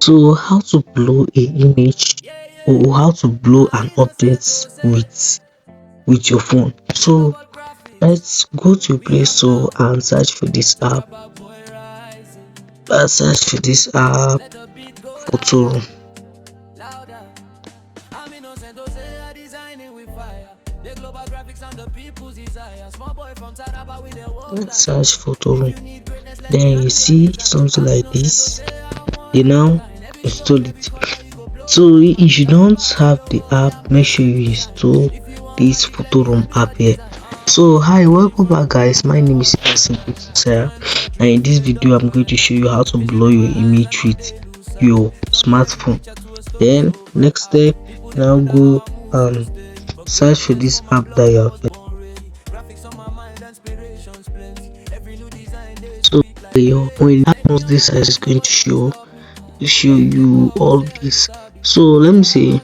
So how to blow a image or how to blow an object with your phone. So let's go to Play Store and search for this app. Search for this app, Photo. Let's search Photo. Then you see something like this. You now install it. So if you don't have the app, make sure you install this Photo app here. So hi, welcome back guys, my name is Sarah, and in this video I'm going to show you how to blow your image with your smartphone. Then next step, now go and search for this app that you have. So when this is going to show you all this. So let me say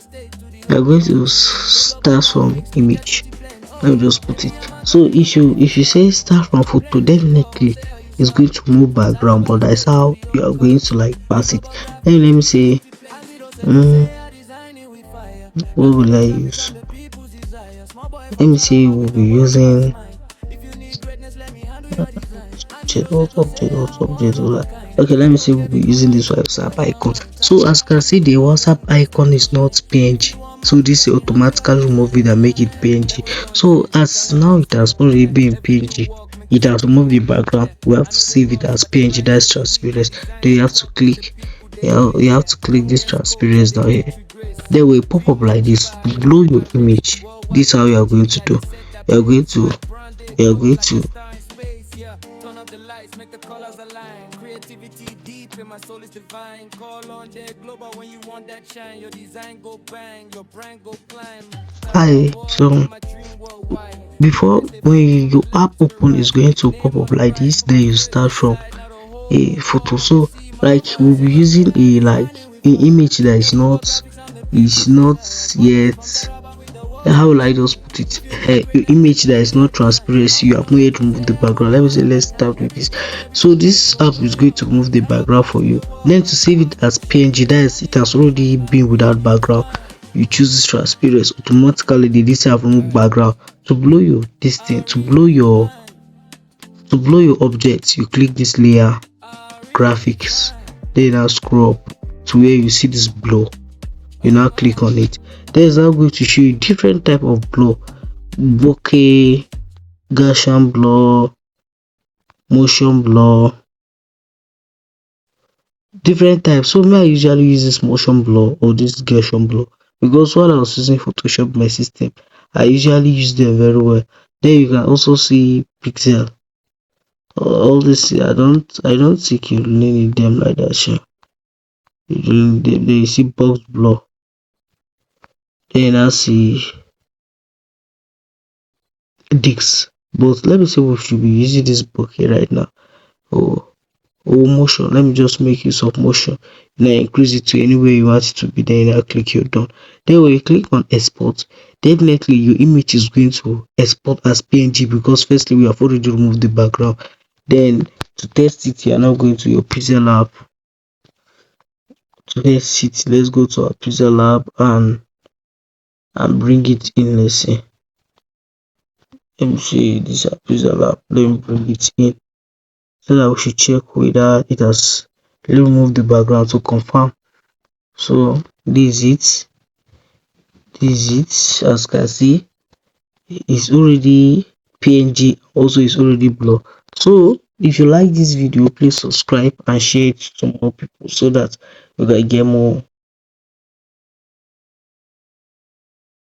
we are going to start from image. Let me just put it. So if you say start from photo, definitely it's going to move background, but that's how you are going to like pass it. Then let me say what will I use? Let me say we'll be using object. Okay, let me say we'll be using this WhatsApp icon. So as you can see, the WhatsApp icon is not PNG, so this automatically remove it and make it PNG. So as now it has already been PNG, it has removed the background. We have to save it as PNG, that's transparent. Then you have to click this transparent down here. Then will pop up like this. Blow your image. This is how you are going to do. You are going to hi. So before when your app open is going to pop up like this, then you start from a photo. So like we'll be using an image that is not yet, how will I just put it, your image that is not transparent. You have not yet removed the background. Let me say let's start with this. So this app is going to remove the background for you. Then to save it as PNG, that is, it has already been without background, you choose this transparent. Automatically this have removed background. To blow your object, you click this layer, graphics, then now scroll up to where you see this blow. You now click on it. There's now going to show you different type of blow: bokeh, Gaussian blow, motion blow, different types. So me, I usually use this motion blow or this Gaussian blow because while I was using Photoshop my system, I usually use them very well. Then you can also see pixel. All this I don't think you really need them like that. Sure. You see box blow. Then I see Dix, but let me say we should be using this bokeh right now. Or motion. Let me just make use of motion. Now increase it to anywhere you want it to be. Then I click you're done. Then when you click on export, definitely your image is going to export as PNG because firstly we have already removed the background. Then to test it, you are now going to your Pixel app. To test it, let's go to our Pixel app and bring it in. Let's see. Let me see this Pixel app. Let me bring it in so that we should check whether it has removed the background to confirm. So this is it. As you can see, it's already PNG, also it's already blur. So if you like this video, please subscribe and share it to more people so that we can get more